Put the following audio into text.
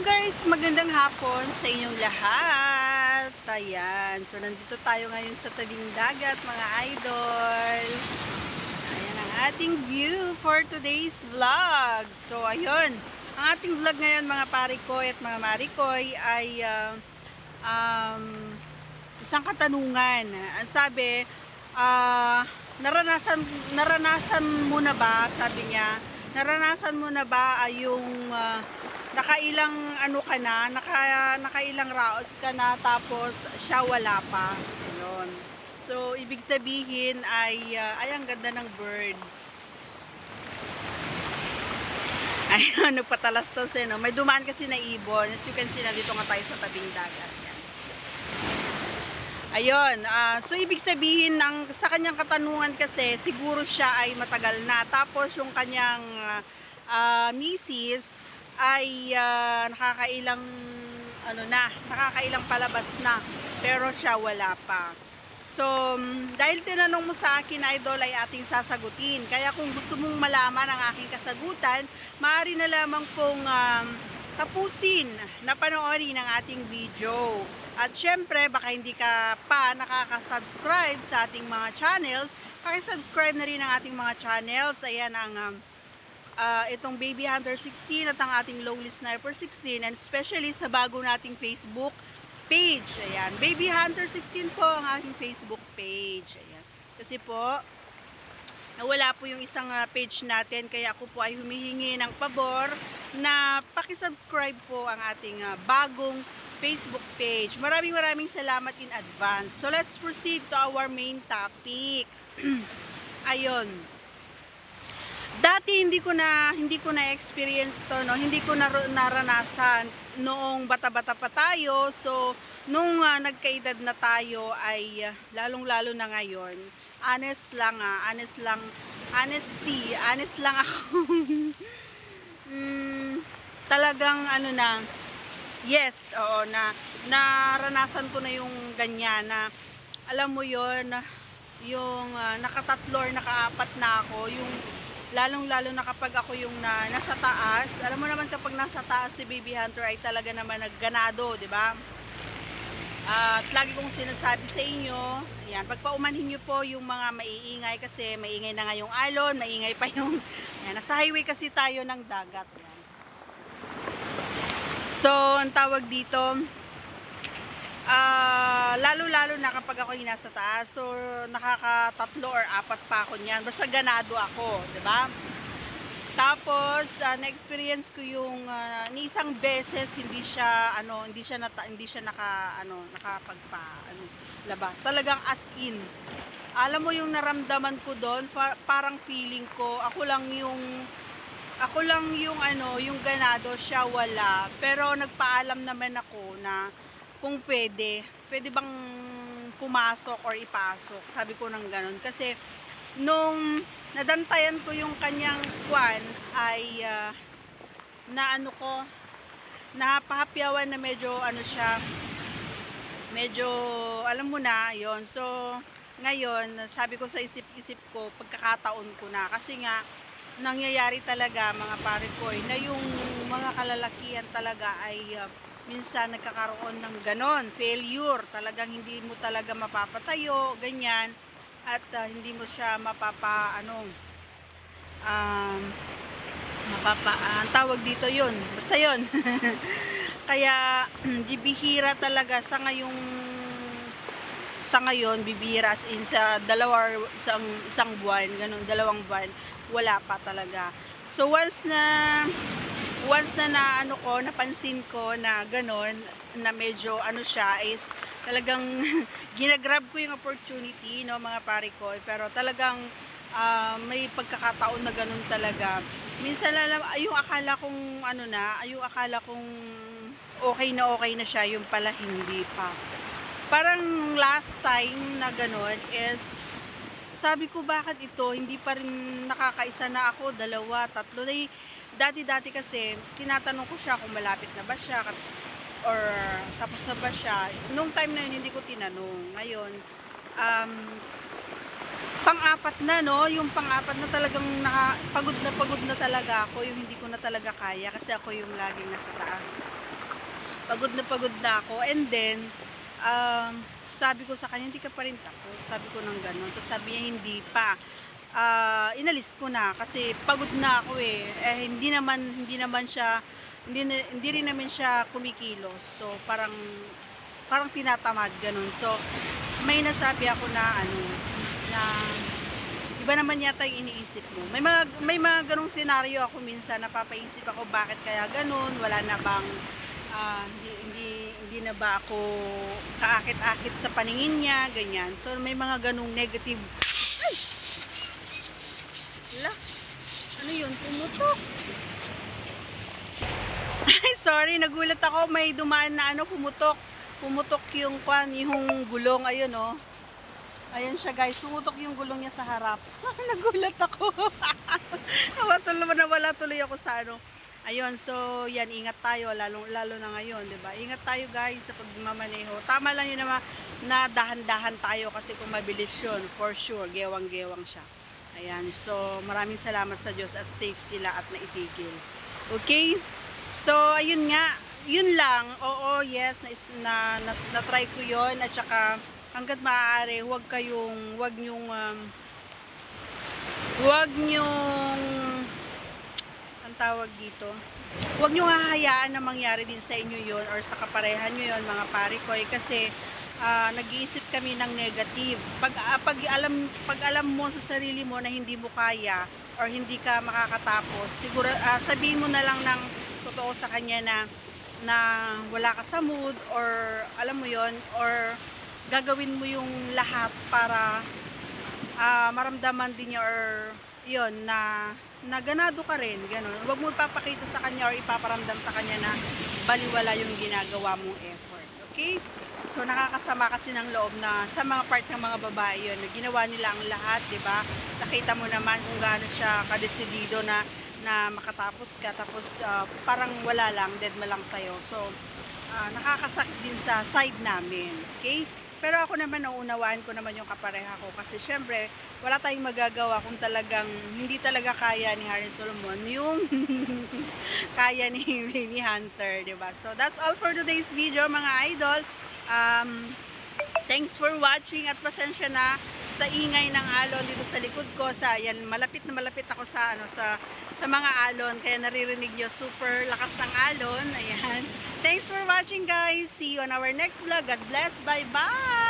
guys, magandang hapon sa inyong lahat. Ayan, so nandito tayo ngayon sa tabing dagat mga idol. Ayan ang ating view for today's vlog. So ayun, ang ating vlog ngayon mga parikoy at mga marikoy ay um, isang katanungan. Ang sabi, naranasan mo na ba, sabi niya, naranasan mo na ba yung nakailang ano ka na, nakailang raos ka na tapos siya wala pa. Ayun. So ibig sabihin ay ang ganda ng bird. Ayun, nagpatalastas eh, no? May dumaan kasi na ibon. As you can see, nandito nga tayo sa tabing dagat. Yan. Ayun, so ibig sabihin sa kanyang katanungan kasi siguro siya ay matagal na. Tapos yung kanyang misis ay nakakailang palabas na, pero siya wala pa. So dahil tinanong mo sa akin idol, ay ating sasagutin. Kaya kung gusto mong malaman ang aking kasagutan, maaari na lamang pong tapusin na panoorin ang ating video. At syempre, baka hindi ka pa nakaka-subscribe sa ating mga channels, paki-subscribe na rin ang ating mga channels. Ayan ang itong Baby Hunter 16 at ang ating Lowly Sniper 16, and especially sa bago nating Facebook page. Ayan, Baby Hunter 16 po ang aking Facebook page. Ayan. Kasi po, nawala po yung isang page natin, kaya ako po ay humihingi ng pabor na paki-subscribe po ang ating bagong Facebook page. Maraming salamat in advance. So let's proceed to our main topic. Ayun. Dati hindi ko na experience to, no. Hindi ko naranasan noong bata-bata pa tayo. So nung nagkaedad na tayo ay lalong-lalo na ngayon. Honest lang ako. Talagang yes, oo, naranasan ko na yung ganyan na, alam mo yon, yung nakatatlo or nakaapat na ako, yung lalong-lalo na kapag ako yung nasa taas. Alam mo naman kapag nasa taas si Baby Hunter ay talaga naman nagganado, di ba? At lagi kong sinasabi sa inyo, ayan, pagpaumanhin nyo po yung mga maiingay kasi maingay na nga yung alon, maingay pa yung, ayan, nasa highway kasi tayo ng dagat. Ayan. So, ang tawag dito, lalo-lalo na kapag ako nasa taas, so nakakatatlo or apat pa ako niyan, basta ganado ako, di ba? Tapos na-experience ko yung ni isang beses hindi siya labas. Talagang as in. Alam mo yung naramdaman ko doon, parang feeling ko ako lang yung yung ganado, siya wala. Pero nagpaalam naman ako na kung pwede bang pumasok or ipasok. Sabi ko nang ganun. Kasi nung nadantayan ko yung kanyang kwan ay napahapyawan na medyo medyo alam mo na yon. So ngayon sabi ko sa isip-isip ko, pagkakataon ko na, kasi nga nangyayari talaga mga parikoy na yung mga kalalakihan talaga ay minsan nagkakaroon ng ganon, failure, talagang hindi mo talaga mapapatayo, ganyan, at hindi mo siya tawag dito yun, basta yun. Kaya bibihira talaga sa ngayon, bibihira as in sa isang buwan, ganun, 2 buwan, wala pa talaga. So once na napansin ko na ganon, na medyo siya, is talagang ginagrab ko yung opportunity, no mga pare ko. Pero talagang may pagkakataon na ganon talaga. Minsan yung akala kong okay na siya, yung pala hindi pa. Parang last time na ganon is sabi ko, bakit ito hindi pa rin nakakaisa na ako, 2, 3. Dati kasi tinatanong ko siya kung malapit na ba siya or tapos na ba siya. Nung time na yun hindi ko tinanong. Ngayon pang-apat na, no, yung pang-apat na talagang pagod na talaga ako, yung hindi ko na talaga kaya kasi ako yung laging nasa taas. pagod na ako. And then, sabi ko sa kanya, hindi ka pa rin tapos. Sabi ko ng gano'n. Tapos sabi niya, hindi pa. Inalis ko na kasi pagod na ako eh. Hindi naman siya, hindi rin naman siya kumikilos. So, parang tinatamad, ganun. So, may nasabi ako na, na, iba naman yata yung iniisip mo. May mga ganung senaryo ako minsan, napapaisip ako bakit kaya ganun, wala na bang hindi na ba ako kaakit-akit sa paningin niya, ganyan. So may mga ganung negative. Ay! Ala, ano yun? Pumutok. Ay, sorry, nagulat ako, may dumaan na pumutok yung gulong, ayun oh. Ayan siya guys, sumutok yung gulong niya sa harap. Nagulat ako. Nawala tuloy ako sa Ayun, so yan, ingat tayo, lalo na ngayon, 'di ba? Ingat tayo guys sa pagmamaneho. Tama lang yun naman na dahan-dahan tayo kasi kung mabilis yun, for sure, gewang-gewang siya. Ayan, so maraming salamat sa Diyos at safe sila at naitigil. Okay? So, ayun nga, yun lang. Oo, yes, na-try ko yun at saka hangga't maaari, huwag nyong ang tawag dito, huwag nyong hahayaan na mangyari din sa inyo yun or sa kaparehan nyo yun, mga pare ko, kasi nag-iisip kami ng negative. Pag alam mo sa sarili mo na hindi mo kaya or hindi ka makakatapos, siguro sabihin mo na lang ng totoo sa kanya na wala ka sa mood or alam mo yon, or gagawin mo yung lahat para maramdaman din niya or yon na ganado ka rin, gano'n. Huwag mo ipapakita sa kanya or ipaparamdam sa kanya na baliwala yung ginagawa mong effort. Okay? So nakakasama kasi ng loob na sa mga part ng mga babae yun, ginawa nila ang lahat, 'di ba? Nakita mo naman kung gaano siya kadesidido na makatapos ka, tapos parang wala lang, dead ma lang sa'yo. So nakakasakit din sa side namin. Okay? Pero ako naman, nauunawaan ko naman yung kapareha ko kasi syempre wala tayong magagawa kung talagang hindi talaga kaya ni Harry Solomon yung kaya ni Baby Hunter, diba? So that's all for today's video, mga idol. Thanks for watching at pasensya na sa ingay ng alon dito sa likod ko. Yan, malapit na malapit ako sa mga alon, kaya naririnig nyo super lakas ng alon. Ayan. Thanks for watching guys. See you on our next vlog. God bless. Bye bye.